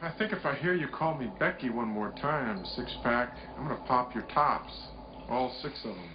I think if I hear you call me Becky one more time, six-pack, I'm gonna pop your tops. All six of them.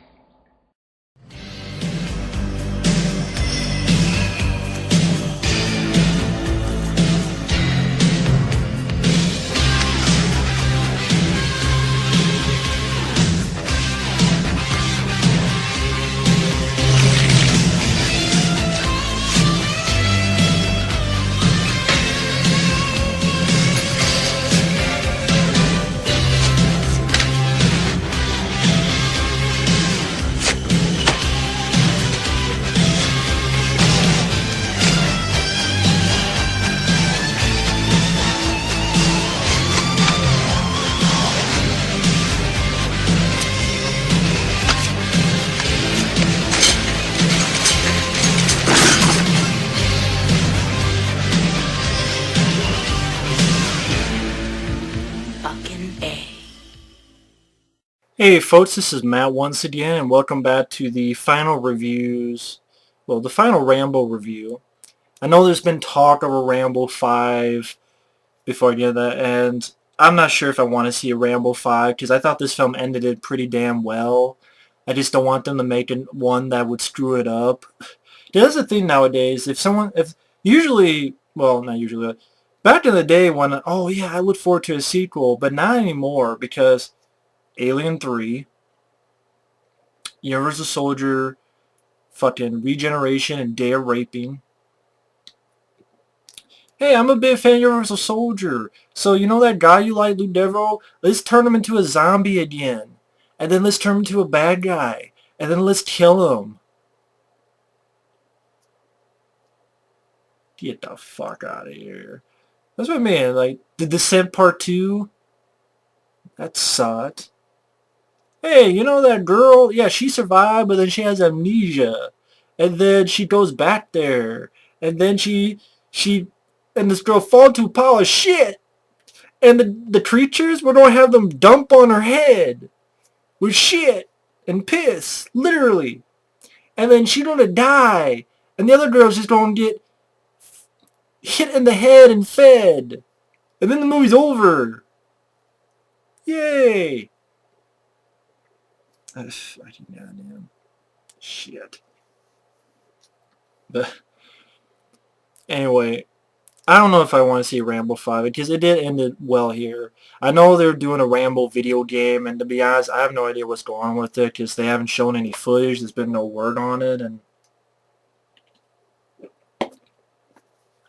Hey folks, this is Matt once again, and welcome back to the final reviews, well, the final Rambo review. I know there's been talk of a Rambo 5 before I get that, and I'm not sure if I want to see a Rambo 5, because I thought this film ended it pretty damn well. I just don't want them to make one that would screw it up. There's the thing nowadays, usually, well, not usually, but back in the day when, oh yeah, I look forward to a sequel, but not anymore, because Alien 3, Universal Soldier, fucking Regeneration, and Day of Raping. Hey, I'm a big fan of Universal Soldier. So you know that guy you like, Lou Devereaux? Let's turn him into a zombie again. And then let's turn him into a bad guy. And then let's kill him. Get the fuck out of here. That's what I mean. Like, The Descent Part 2? That sucked. Hey, you know that girl? Yeah, she survived, but then she has amnesia. And then she goes back there. And then and this girl falls into a pile of shit. And the creatures, we're going to have them dump on her head. With shit. And piss. Literally. And then she's going to die. And the other girl's just going to get hit in the head and fed. And then the movie's over. Yay. Fucking goddamn shit. But anyway, I don't know if I want to see Rambo 5 because it did end it well here. I know they're doing a Rambo video game, and to be honest, I have no idea what's going on with it because they haven't shown any footage. There's been no word on it, and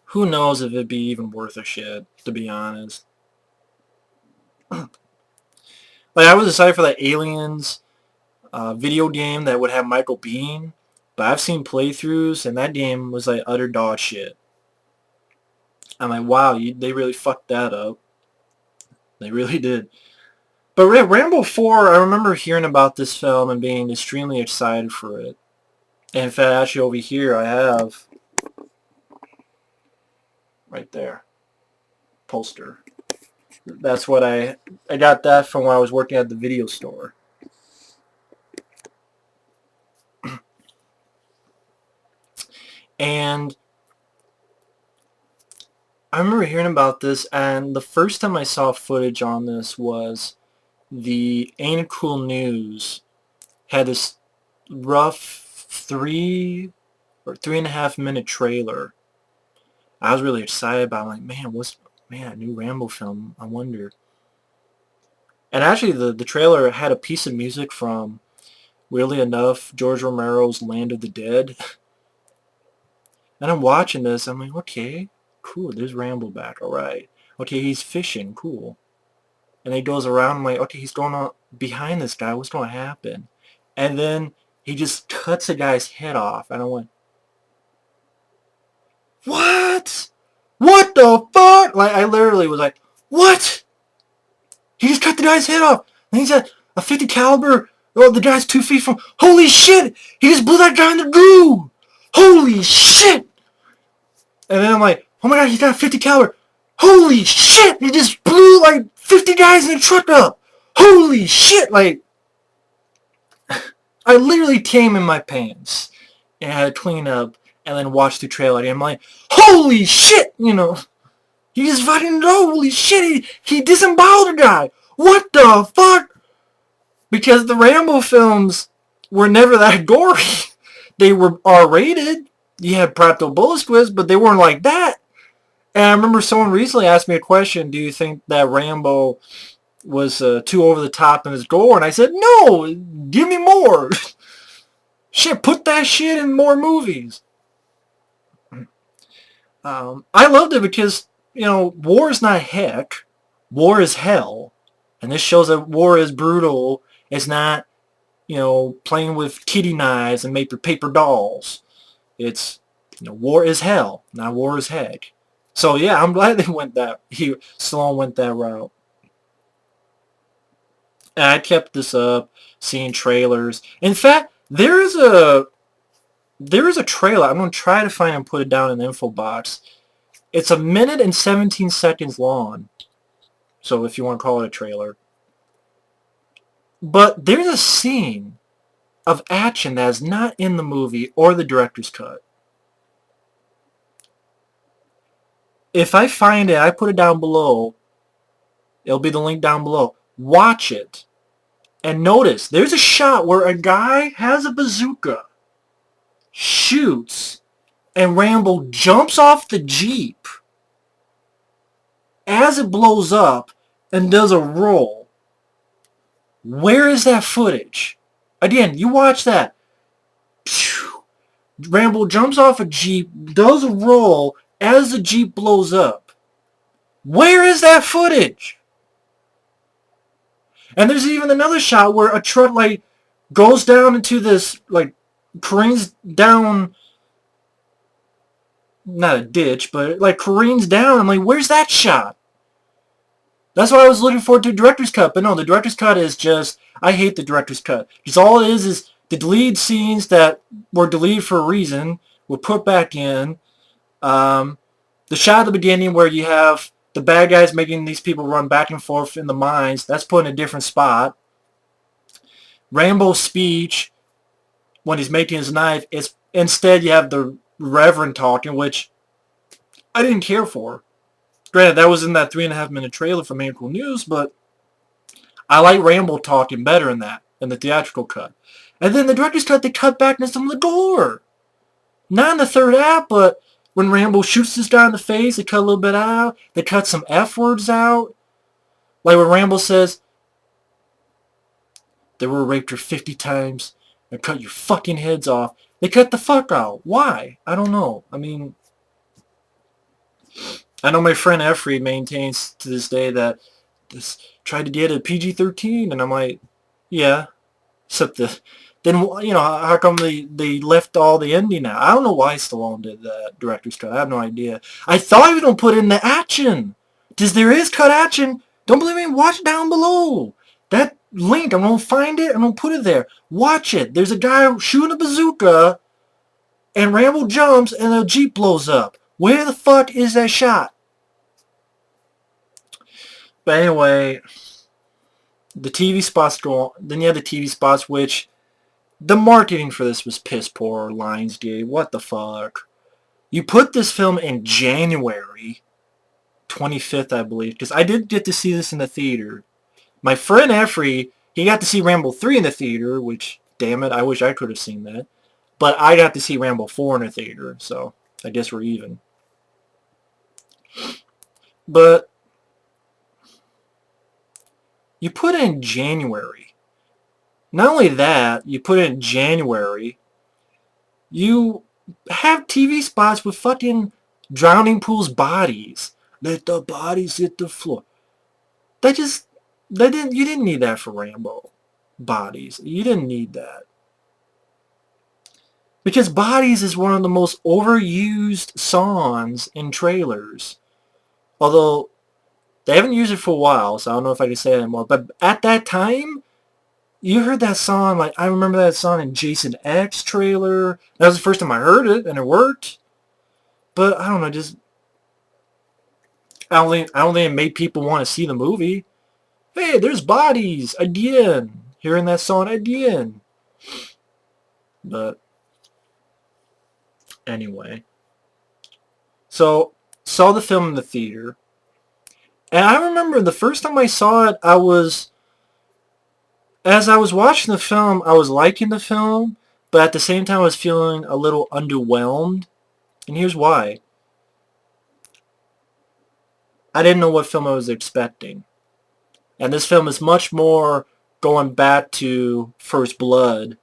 who knows if it'd be even worth a shit, to be honest. Like, I was excited for that Aliens video game that would have Michael Biehn, but I've seen playthroughs, and that game was like utter dog shit. I'm like, wow, they really fucked that up. They really did. But Rambo 4, I remember hearing about this film and being extremely excited for it. And in fact, actually over here, I have, right there, poster. That's what I got that from when I was working at the video store. And I remember hearing about this, and the first time I saw footage on this was the Ain't Cool News had this rough 3 or 3.5 minute trailer. I was really excited about it. I'm like, man, a new Rambo film, I wonder. And actually the trailer had a piece of music from, weirdly enough, George Romero's Land of the Dead. And I'm watching this, I'm like, okay, cool, there's Rambo back, alright. Okay, he's fishing, cool. And he goes around, I'm like, okay, he's going on behind this guy, what's going to happen? And then he just cuts a guy's head off, and I went, what? What the fuck? Like, I literally was like, what? He just cut the guy's head off, and he's at a 50 caliber, oh, the guy's 2 feet from, holy shit! He just blew that guy in the groove! Holy shit! And then I'm like, oh my god, he's got a 50 caliber. Holy shit! He just blew like 50 guys in a truck up. Holy shit! Like, I literally came in my pants and had to clean up and then watch the trailer. And I'm like, holy shit! You know. He just fucking, holy shit, he disemboweled a guy. What the fuck? Because the Rambo films were never that gory. They were R-rated. You had practical bullet squids, but they weren't like that. And I remember someone recently asked me a question, do you think that Rambo was too over the top in his gore? And I said, no, give me more. Shit, put that shit in more movies. I loved it because, war is not heck. War is hell. And this shows that war is brutal. It's not, playing with kitty knives and paper dolls. It's, war is hell, not war is heck. So yeah, I'm glad Stallone went that route. And I kept this up, seeing trailers. In fact, there is a trailer. I'm going to try to find and put it down in the info box. It's 1 minute and 17 seconds long. So if you want to call it a trailer. But there's a scene of action that is not in the movie or the director's cut. If I find it, I put it down below. It'll be the link down below. Watch it. And notice, there's a shot where a guy has a bazooka, shoots, and Rambo jumps off the Jeep as it blows up and does a roll. Where is that footage? Again, you watch that. Rambo jumps off a Jeep, does a roll as the Jeep blows up. Where is that footage? And there's even another shot where a truck, goes down into this, careens down, not a ditch, but, careens down. I'm like, where's that shot? That's why I was looking forward to the director's cut. But no, the director's cut is just, I hate the director's cut. Because all it is the deleted scenes that were deleted for a reason were put back in. The shot at the beginning where you have the bad guys making these people run back and forth in the mines, that's put in a different spot. Rambo's speech, when he's making his knife, is instead you have the Reverend talking, which I didn't care for. Granted, that was in that 3.5-minute trailer for Untitled News, but I like Rambo talking better in that, in the theatrical cut. And then the director's cut, they cut back into some of the gore. Not in the third act, but when Rambo shoots this guy in the face, they cut a little bit out. They cut some F words out. Like when Rambo says, they were raped her 50 times and cut your fucking heads off. They cut the fuck out. Why? I don't know. I mean, I know my friend Efrey maintains to this day that this tried to get a PG-13, and I'm like, yeah, except then, how come they left all the ending out? I don't know why Stallone did that director's cut. I have no idea. I thought he was going to put in the action. Because there is cut action. Don't believe me? Watch down below. That link, I'm going to find it. I'm going to put it there. Watch it. There's a guy shooting a bazooka, and Rambo jumps, and a Jeep blows up. Where the fuck is that shot? But anyway, the TV spots go on. Then you have the TV spots, which the marketing for this was piss poor. Lionsgate, what the fuck? You put this film in January 25th, I believe, because I did get to see this in the theater. My friend Efrey, he got to see Rambo 3 in the theater, which, damn it, I wish I could have seen that. But I got to see Rambo 4 in the theater, so I guess we're even. But you put it in January. Not only that, you put it in January, you have TV spots with fucking drowning pools bodies. Let the bodies hit the floor. You didn't need that for Rambo. Bodies. You didn't need that. Because Bodies is one of the most overused songs in trailers. Although, they haven't used it for a while, so I don't know if I can say that anymore. But at that time, you heard that song, I remember that song in Jason X trailer. That was the first time I heard it, and it worked. But, I don't know, I don't think it made people want to see the movie. Hey, there's bodies, again. Hearing that song again. But, anyway. So, saw the film in the theater. And I remember the first time I saw it, as I was watching the film, I was liking the film, but at the same time I was feeling a little underwhelmed. And here's why. I didn't know what film I was expecting. And this film is much more going back to First Blood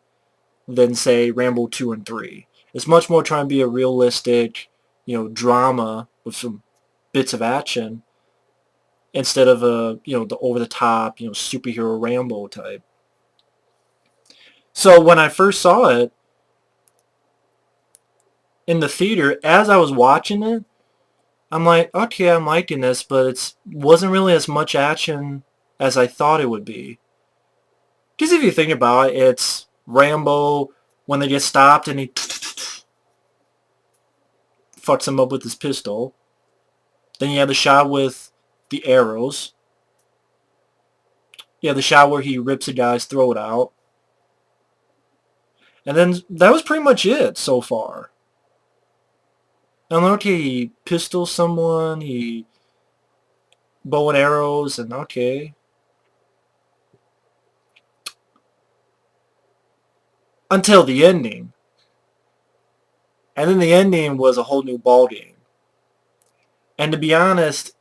than, say, Rambo 2 and 3. It's much more trying to be a realistic, drama with some bits of action instead of the over-the-top, superhero Rambo type. So when I first saw it in the theater, as I was watching it, I'm like, okay, I'm liking this, but it wasn't really as much action as I thought it would be. Because if you think about it, it's Rambo when they get stopped and he fucks them up with his pistol. Then you have the shot with the arrows. You have the shot where he rips a guy's throat out. And then that was pretty much it so far. And okay, he pistols someone, he bow and arrows, and okay. Until the ending. And then the ending was a whole new ballgame. And to be honest,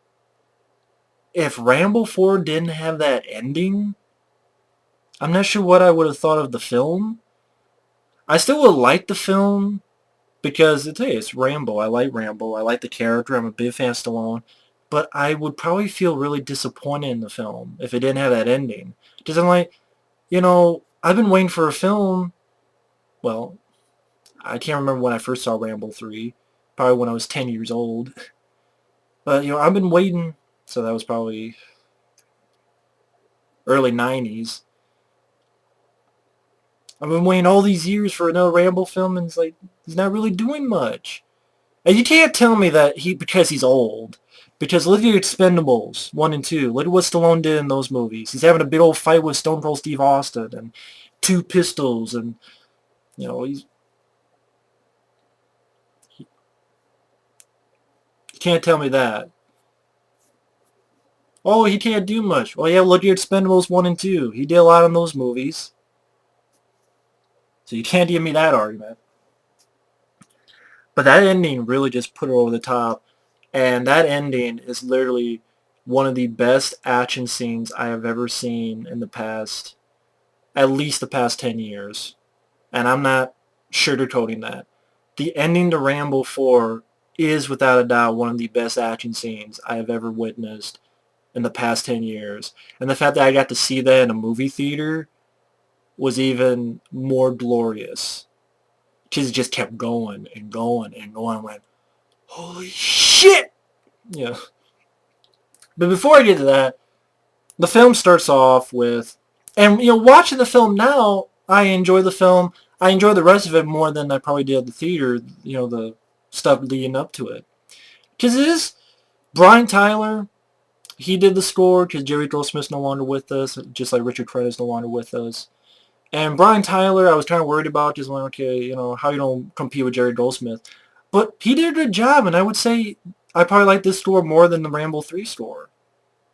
if Rambo 4 didn't have that ending, I'm not sure what I would have thought of the film. I still would like the film because it's Rambo. I like Rambo. I like the character. I'm a big fan of Stallone. But I would probably feel really disappointed in the film if it didn't have that ending. Because I'm like, I've been waiting for a film. Well, I can't remember when I first saw Rambo 3. Probably when I was 10 years old. But, I've been waiting. So that was probably early 90s. I've been waiting all these years for another Rambo film, and it's like, he's not really doing much. And you can't tell me that because he's old. Because look at Expendables 1 and 2. Look at what Stallone did in those movies. He's having a big old fight with Stone Cold Steve Austin and two pistols, and you can't tell me that. Oh, he can't do much. Well, yeah, look at Expendables 1 and 2. He did a lot in those movies. So you can't give me that argument. But that ending really just put it over the top. And that ending is literally one of the best action scenes I have ever seen in the past, at least the past 10 years. And I'm not sugarcoating that. The ending to Rambo 4 is without a doubt one of the best action scenes I have ever witnessed in the past 10 years. And the fact that I got to see that in a movie theater was even more glorious. Because it just kept going and going and going. I went, holy shit! Yeah. But before I get to that, the film starts off with, and watching the film now, I enjoy the film. I enjoy the rest of it more than I probably did at the theater, the stuff leading up to it. Because it is Brian Tyler. He did the score because Jerry Goldsmith's no longer with us, just like Richard Crenna is no longer with us. And Brian Tyler, I was kind of worried about, just like, okay, how you don't compete with Jerry Goldsmith. But he did a good job, and I would say I probably like this score more than the Rambo 3 score.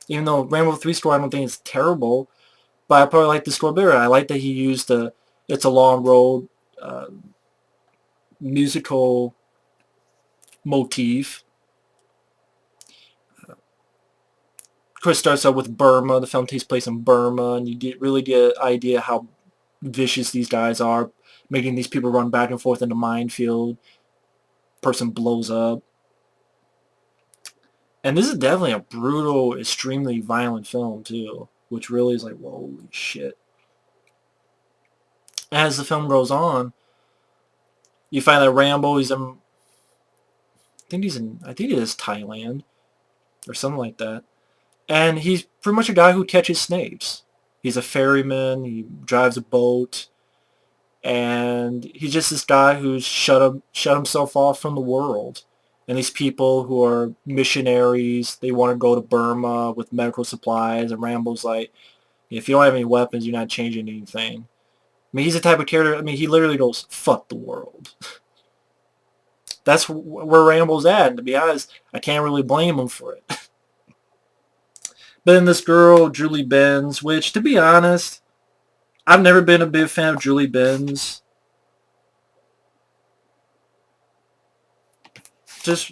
Even though Rambo 3 score I don't think is terrible, but I probably like the score better. I like that he used the It's a Long Road musical motif. Of course, it starts out with Burma. The film takes place in Burma, and you really get an idea how vicious these guys are, making these people run back and forth in the minefield. Person blows up. And this is definitely a brutal, extremely violent film, too, which really is like, holy shit. As the film goes on, you find that Rambo, I think it is Thailand, or something like that. And he's pretty much a guy who catches snakes. He's a ferryman, he drives a boat, and he's just this guy who's shut himself off from the world. And these people who are missionaries, they want to go to Burma with medical supplies, and Rambo's like, if you don't have any weapons, you're not changing anything. I mean, he's the type of character, he literally goes, fuck the world. That's where Rambo's at, and to be honest, I can't really blame him for it. But then this girl, Julie Benz, which, to be honest, I've never been a big fan of Julie Benz. Just,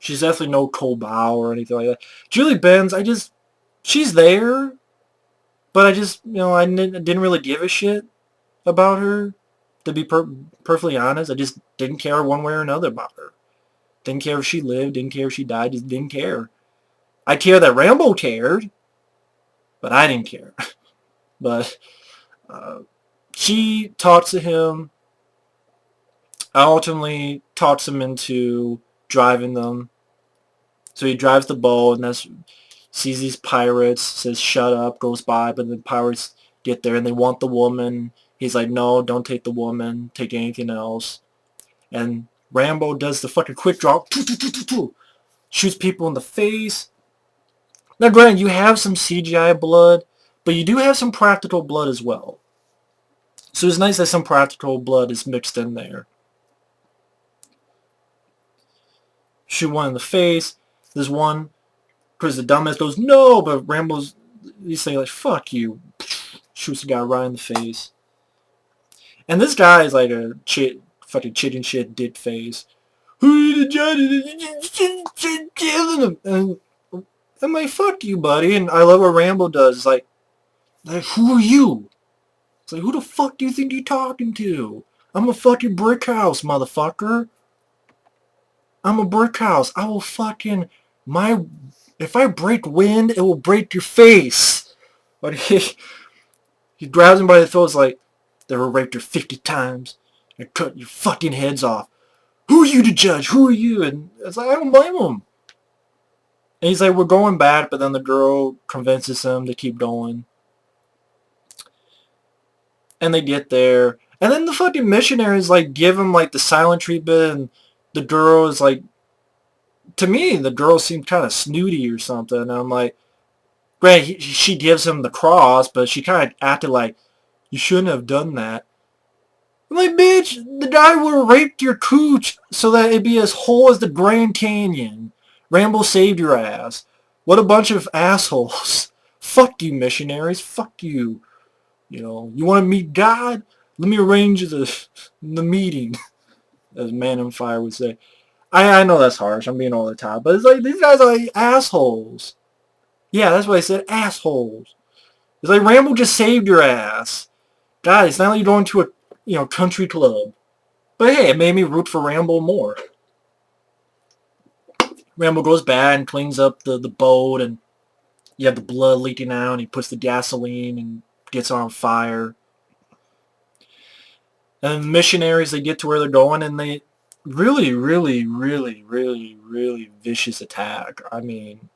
she's definitely no Cole Bow or anything like that. Julie Benz, she's there, but I didn't really give a shit about her. To be perfectly honest, I just didn't care one way or another about her. Didn't care if she lived, didn't care if she died, just didn't care. I care that Rambo cared, but I didn't care. But she talks to him. I ultimately talks him into driving them. So he drives the boat and sees these pirates, says shut up, goes by, but the pirates get there and they want the woman. He's like, no, don't take the woman, take anything else. And Rambo does the fucking quick draw, shoots people in the face. Now granted, you have some CGI blood, but you do have some practical blood as well. So it's nice that some practical blood is mixed in there. Shoot one in the face. There's one, because the dumbass goes, no, but he's saying like, fuck you. Shoots the guy right in the face. And this guy is like a fucking chicken shit dick face. Who the judge? Killing him. And I'm like, fuck you, buddy. And I love what Rambo does. It's like, who are you? It's like, who the fuck do you think you're talking to? I'm a fucking brick house, motherfucker. I'm a brick house. I will fucking... If I break wind, it will break your face. But he grabs him by the throat. It's like, they were raped her 50 times. And cut your fucking heads off. Who are you to judge? Who are you? And it's like, I don't blame him. And he's like, we're going back. But then the girl convinces him to keep going. And they get there. And then the fucking missionaries, like, give him, like, the silent treatment. And the girl is, like... To me, the girl seemed kind of snooty or something. And I'm like... Granted, she gives him the cross. But she kind of acted like, you shouldn't have done that. I'm like, bitch, the guy would have raped your cooch so that it'd be as whole as the Grand Canyon. Rambo saved your ass. What a bunch of assholes. Fuck you, missionaries. Fuck you. You want to meet God? Let me arrange the meeting, as Man on Fire would say. I know that's harsh. I'm being over the top. But it's like, these guys are like assholes. Yeah, that's what I said. Assholes. It's like, Rambo just saved your ass. God, it's not like you're going to a country club. But hey, it made me root for Rambo more. Rambo goes back and cleans up the boat, and you have the blood leaking out, and he puts the gasoline and gets on fire. And the missionaries, they get to where they're going, and they really, really, really, really, really vicious attack. I mean,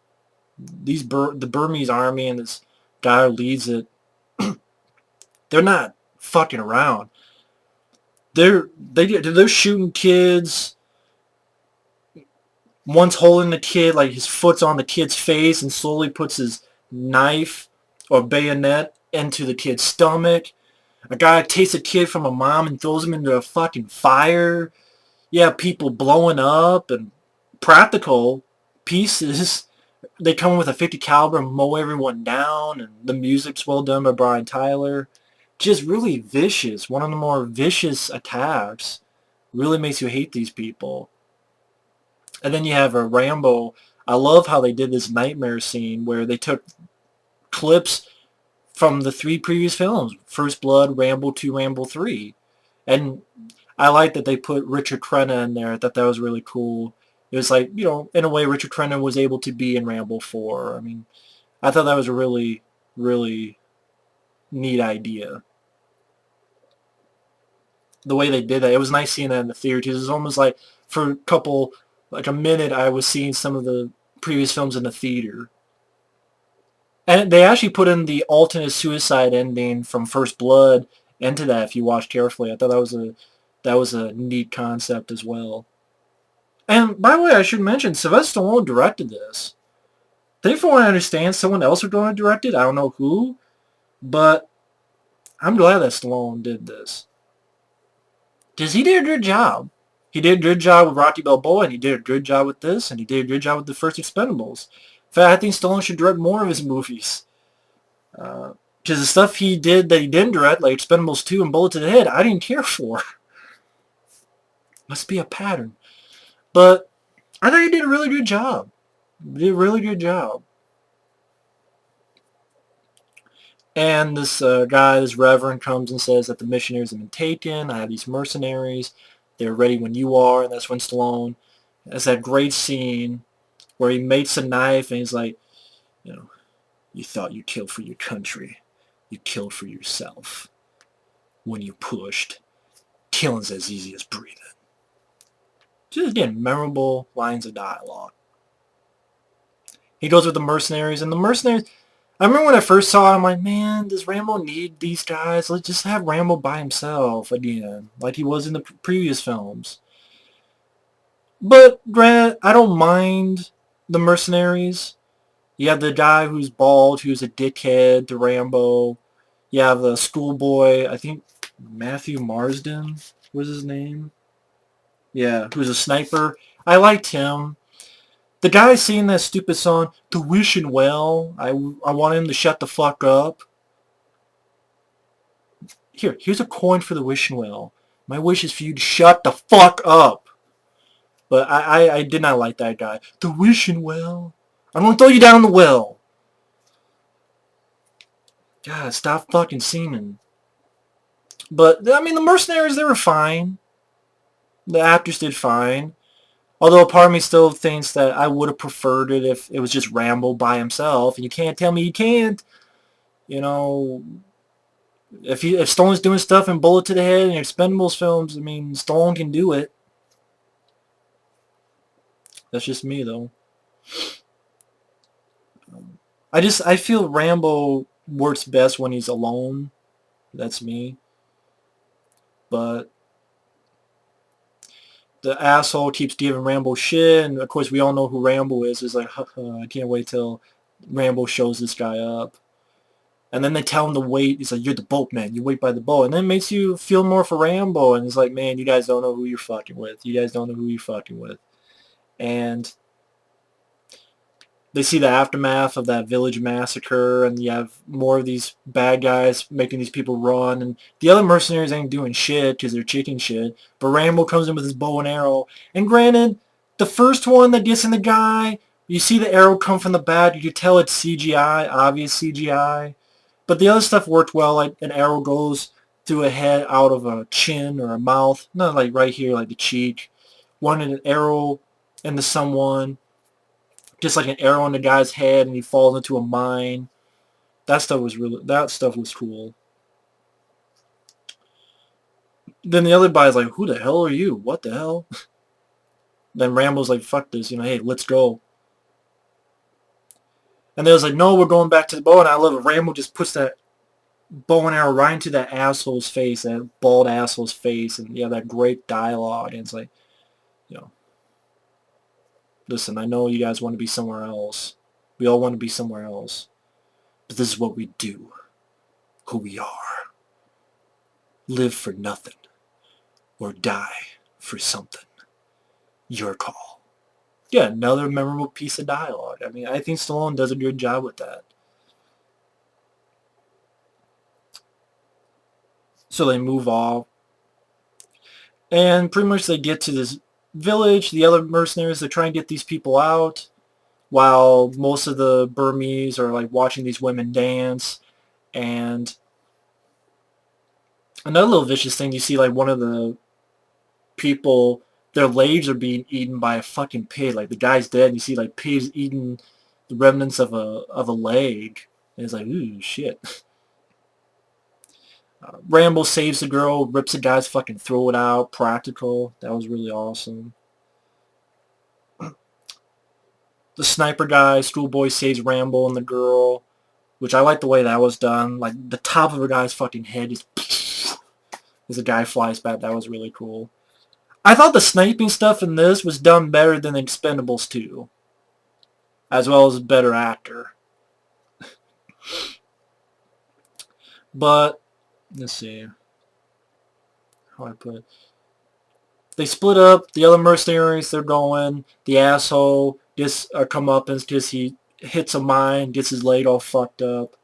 the Burmese army and this guy who leads it, they're not fucking around. They're shooting kids. One's holding the kid, like his foot's on the kid's face, and slowly puts his knife or bayonet into the kid's stomach. A guy takes a kid from a mom and throws him into a fucking fire. Yeah, people blowing up and practical pieces. They come with a 50 caliber and mow everyone down, and the music's well done by Brian Tyler. Just really vicious. One of the more vicious attacks. Really makes you hate these people. And then you have a Rambo. I love how they did this nightmare scene where they took clips from the 3 previous films. First Blood, Rambo II, Rambo III. And I like that they put Richard Crenna in there. I thought that was really cool. It was like, in a way, Richard Crenna was able to be in Rambo IV. I mean, I thought that was a really, really neat idea. The way they did that. It was nice seeing that in the theater. It was almost like, for a minute, I was seeing some of the previous films in the theater. And they actually put in the alternate suicide ending from First Blood into that, if you watch carefully. I thought that was a neat concept as well. And by the way, I should mention, Sylvester Stallone directed this. I think from what I understand, someone else was going to direct it. I don't know who. But I'm glad that Stallone did this. Because he did a good job. He did a good job with Rocky Balboa, and he did a good job with this, and he did a good job with the first Expendables. In fact, I think Stallone should direct more of his movies. Because the stuff he did that he didn't direct, like Expendables 2 and Bullet to the Head, I didn't care for. Must be a pattern. But I thought he did a really good job. He did a really good job. And this guy, this reverend, comes and says that the missionaries have been taken. I have these mercenaries. They're ready when you are. And that's when Stallone has that great scene where he makes a knife and he's like, you know, you thought you killed for your country. You killed for yourself. When you pushed, killing's as easy as breathing. Just again, memorable lines of dialogue. He goes with the mercenaries, and the mercenaries, I remember when I first saw it, I'm like, man, does Rambo need these guys? Let's just have Rambo by himself again, like he was in the previous films. But, granted, I don't mind the mercenaries. You have the guy who's bald, who's a dickhead to Rambo. You have the schoolboy, I think Matthew Marsden was his name. Yeah, who's a sniper. I liked him. The guy singing that stupid song, The Wishing Well, I want him to shut the fuck up. Here's a coin for the wishing well. My wish is for you to shut the fuck up. But I did not like that guy. The wishing well. I'm gonna throw you down the well. God, stop fucking singing. But, I mean, the mercenaries, they were fine. The actors did fine. Although part of me still thinks that I would have preferred it if it was just Rambo by himself. And you can't tell me you can't. You know, if Stallone's doing stuff in Bullet to the Head and Expendables films, I mean, Stallone can do it. That's just me, though. I feel Rambo works best when he's alone. That's me. But the asshole keeps giving Rambo shit, and of course we all know who Rambo is. It's like, I can't wait till Rambo shows this guy up. And then they tell him to wait. He's like, you're the boatman. You wait by the boat. And then it makes you feel more for Rambo. And it's like, man, you guys don't know who you're fucking with. You guys don't know who you're fucking with. And they see the aftermath of that village massacre, and you have more of these bad guys making these people run, and the other mercenaries ain't doing shit because they're chicken shit, but Rambo comes in with his bow and arrow, and granted, the first one that gets in the guy, you see the arrow come from the back, you can tell it's CGI, obvious CGI, but the other stuff worked well, like an arrow goes through a head out of a chin or a mouth, not like right here, like the cheek, one an arrow into someone, just like an arrow in the guy's head, and he falls into a mine. That stuff was cool. Then the other guy's like, who the hell are you? What the hell? Then Rambo's like, fuck this, hey, let's go. And they was like, no, we're going back to the bow. And I love it. Rambo just puts that bow and arrow right into that asshole's face, that bald asshole's face, and you have that great dialogue. And it's like, listen, I know you guys want to be somewhere else. We all want to be somewhere else. But this is what we do. Who we are. Live for nothing. Or die for something. Your call. Yeah, another memorable piece of dialogue. I mean, I think Stallone does a good job with that. So they move off. And pretty much they get to this village. The other mercenaries, they're trying to get these people out, while most of the Burmese are like watching these women dance. And another little vicious thing, you see like one of the people, their legs are being eaten by a fucking pig. Like the guy's dead, and you see like pigs eating the remnants of a leg. And it's like, ooh, shit. Rambo saves the girl, rips the guy's fucking throat out. Practical. That was really awesome. The sniper guy, schoolboy, saves Rambo and the girl, which I like the way that was done. Like the top of a guy's fucking head is as a guy flies back. That was really cool. I thought the sniping stuff in this was done better than Expendables 2, as well as a better actor. But let's see how I put it. They split up. The other mercenaries, they're going. The asshole gets a comeuppance because he hits a mine, gets his leg all fucked up.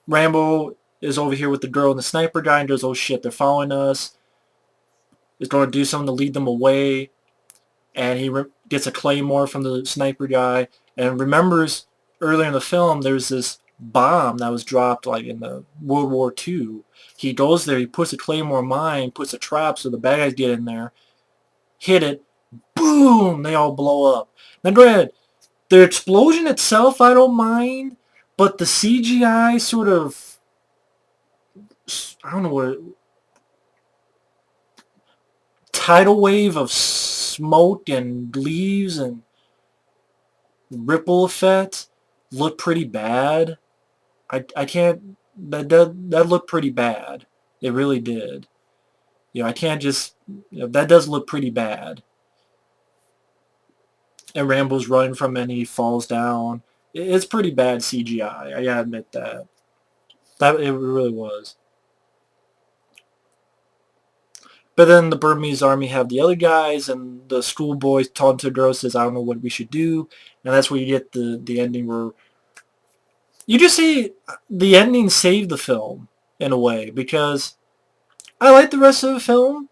Rambo is over here with the girl and the sniper guy and goes, oh shit, they're following us. Is going to do something to lead them away. And he gets a claymore from the sniper guy and remembers earlier in the film there's this bomb that was dropped like in the World War II. He goes there, he puts a claymore mine, puts a trap so the bad guys get in there, hit it, boom, they all blow up. Now granted, the explosion itself I don't mind, but the CGI sort of, I don't know what, tidal wave of smoke and leaves and ripple effect looked pretty bad. I can't, that looked pretty bad. It really did. I can't just, that does look pretty bad. And Rambo's running from it and he falls down. It's pretty bad CGI. I gotta admit that. It really was. But then the Burmese army have the other guys, and the schoolboy talking to the girl says, I don't know what we should do. And that's where you get the ending where you just see the ending saved the film in a way, because I liked the rest of the film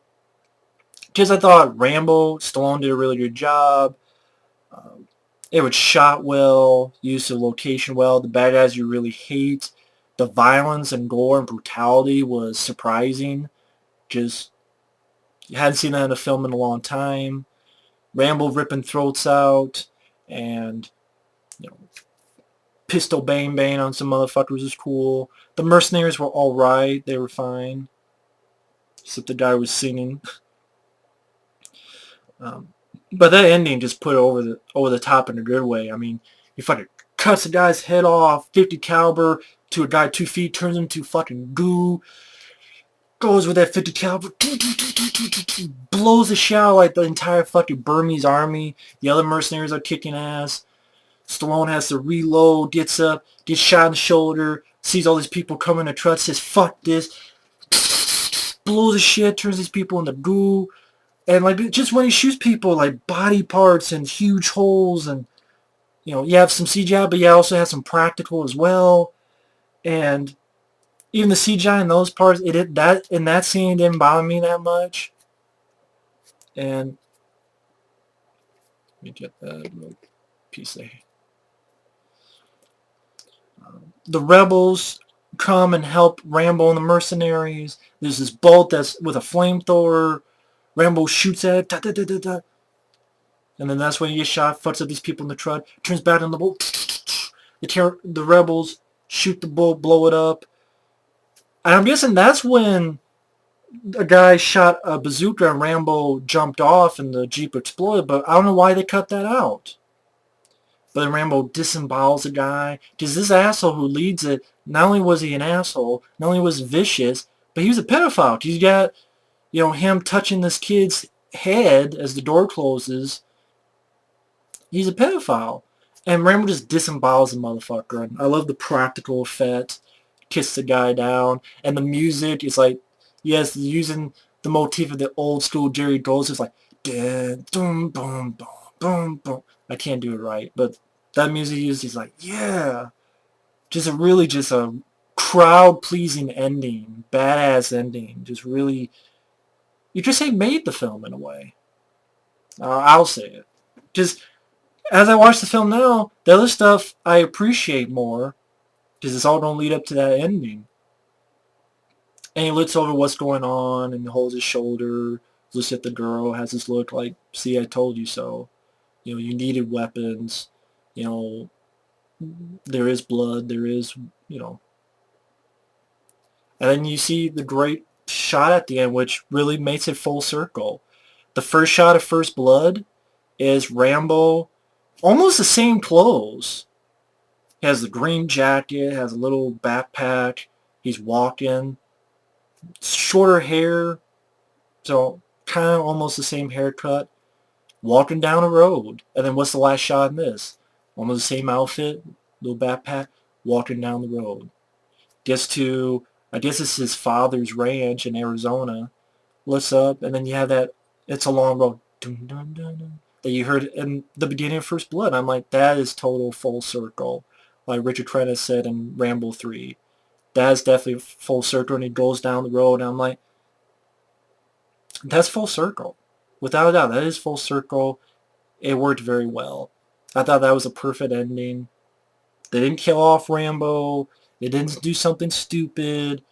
because I thought Stallone did a really good job. It was shot well, used the location well, the bad guys you really hate. The violence and gore and brutality was surprising. Just, you hadn't seen that in a film in a long time. Rambo ripping throats out and, pistol bang bang on some motherfuckers was cool. The mercenaries were alright, they were fine. Except the guy was singing. But that ending just put it over the top in a good way. I mean, he fucking cuts the guy's head off, 50 caliber to a guy 2 feet, turns him into fucking goo, goes with that 50 caliber, blows the shit out like the entire fucking Burmese army. The other mercenaries are kicking ass. Stallone has to reload, gets up, gets shot in the shoulder, sees all these people coming to truck, says, fuck this, blows the shit, turns these people into goo. And like just when he shoots people, like body parts and huge holes, and you have some CGI, but you also have some practical as well. And even the CGI in those parts, that in that scene didn't bother me that much. And let me get that little piece there. The rebels come and help Rambo and the mercenaries. There's this boat that's with a flamethrower. Rambo shoots at it. Da, da, da, da, da. And then that's when he gets shot, fucks up these people in the truck, turns back on the boat. The rebels shoot the boat, blow it up. And I'm guessing that's when a guy shot a bazooka and Rambo jumped off and the Jeep exploded, but I don't know why they cut that out. But then Rambo disembowels the guy, because this asshole who leads it, not only was he an asshole, not only was he vicious, but he was a pedophile. He's got, him touching this kid's head as the door closes. He's a pedophile. And Rambo just disembowels the motherfucker. And I love the practical effect. Kiss the guy down. And the music is like, yes, using the motif of the old school Jerry Golds. It's like, boom, boom, boom, boom, boom. I can't do it right. But that music is like, yeah. Just a crowd-pleasing ending. Badass ending. Just really, you just say made the film in a way. I'll say it. Just, as I watch the film now, the other stuff I appreciate more because it's all going to lead up to that ending. And he looks over what's going on and holds his shoulder, looks at the girl, has this look like, see, I told you so. You needed weapons. There is blood. There is, And then you see the great shot at the end, which really makes it full circle. The first shot of First Blood is Rambo, almost the same clothes. He has the green jacket, has a little backpack. He's walking. Shorter hair, so kind of almost the same haircut. Walking down a road. And then what's the last shot in this? Almost the same outfit, little backpack, walking down the road. Gets to, I guess it's his father's ranch in Arizona. Looks up, and then you have that, it's a long road. Dun, dun, dun, dun. that you heard in the beginning of First Blood. I'm like, that is total full circle. Like Richard Crenna said in Rambo III. That is definitely full circle, and he goes down the road, and I'm like, that's full circle. Without a doubt, that is full circle. It worked very well. I thought that was a perfect ending. They didn't kill off Rambo. They didn't do something stupid.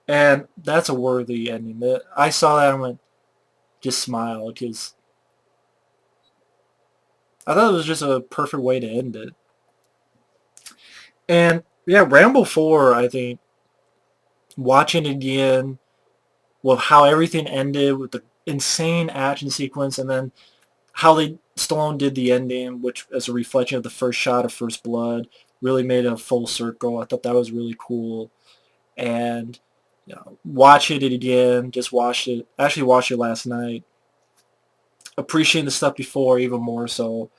And that's a worthy ending. I saw that and went, just smiled, because I thought it was just a perfect way to end it. And yeah, Rambo 4, I think, watching it again with how everything ended with the insane action sequence, and then how Stallone did the ending, which as a reflection of the first shot of First Blood, really made it a full circle. I thought that was really cool. And watching it again, just watched it. Actually watched it last night. Appreciating the stuff before even more so.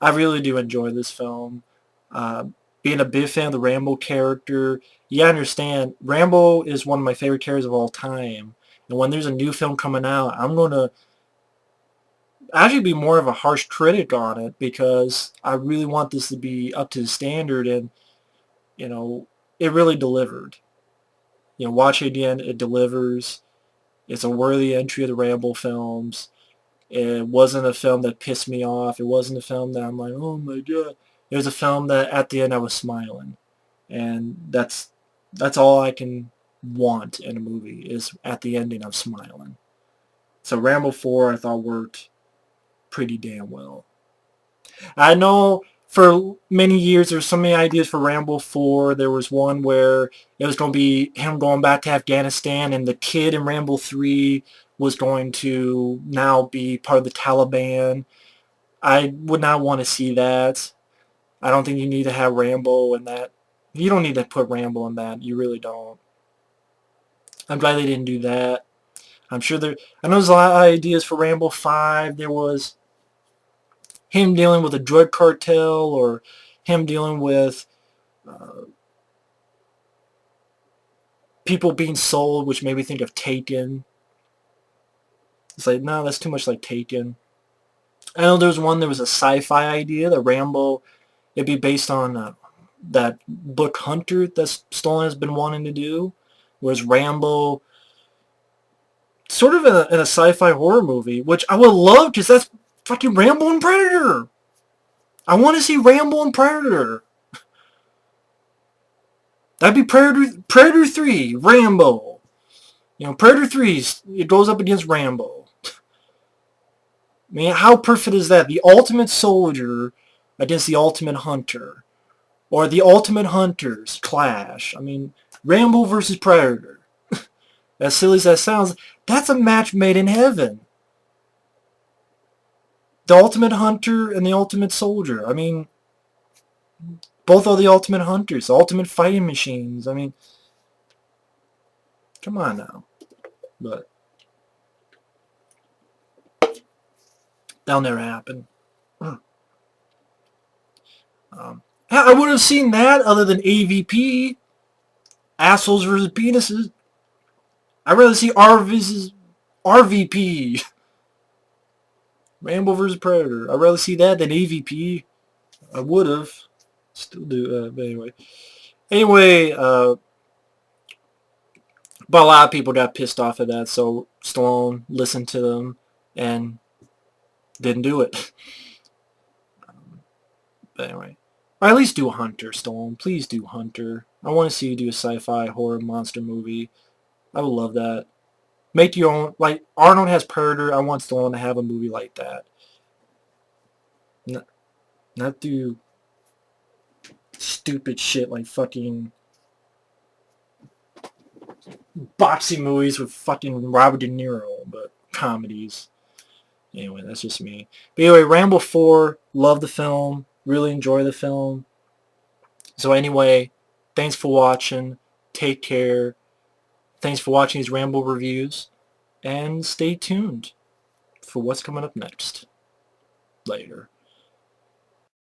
I really do enjoy this film. Uh, Being a big fan of the Rambo character, you understand, Rambo is one of my favorite characters of all time. And when there's a new film coming out, I'm going to actually be more of a harsh critic on it, because I really want this to be up to the standard, and, it really delivered. Watch it again, it delivers. It's a worthy entry of the Rambo films. It wasn't a film that pissed me off. It wasn't a film that I'm like, oh my god. It was a film that at the end I was smiling. And that's all I can want in a movie, is at the ending I'm smiling. So Rambo 4 I thought worked pretty damn well. I know for many years there's so many ideas for Rambo 4. There was one where it was going to be him going back to Afghanistan, and the kid in Rambo 3 was going to now be part of the Taliban. I would not want to see that. I don't think you need to have Rambo in that. You don't need to put Rambo in that. You really don't. I'm glad they didn't do that. I'm sure I know there's a lot of ideas for Rambo 5. There was him dealing with a drug cartel, or him dealing with uh, people being sold, which made me think of Taken. It's like, no, that's too much like Taken. I know there was a sci-fi idea that Rambo, it'd be based on that book Hunter that Stallone has been wanting to do, whereas Rambo, sort of in a sci-fi horror movie, which I would love, because that's fucking Rambo and Predator. I want to see Rambo and Predator. That'd be Predator 3, Rambo. Predator 3, it goes up against Rambo. I mean, how perfect is that? The ultimate soldier against the ultimate hunter. Or the ultimate hunters clash. I mean, Rambo versus Predator. As silly as that sounds, that's a match made in heaven. The ultimate hunter and the ultimate soldier. I mean, both are the ultimate hunters, the ultimate fighting machines. I mean, come on now. But that'll never happen. I would have seen that other than AVP. Assholes versus penises. I'd rather see R versus RVP. Rambo versus Predator. I'd rather see that than AVP. I would have. Still do. But anyway. But a lot of people got pissed off at that, so Stallone listened to them and didn't do it. But anyway. Or at least do Hunter, Stallone. Please do Hunter. I want to see you do a sci-fi horror monster movie. I would love that. Make your own. Like, Arnold has Predator. I want Stallone to have a movie like that. Not do stupid shit like fucking boxing movies with fucking Robert De Niro, but comedies. Anyway, that's just me. But anyway, Rambo 4, love the film, really enjoy the film. So anyway, thanks for watching. Take care. Thanks for watching these Rambo reviews. And stay tuned for what's coming up next. Later.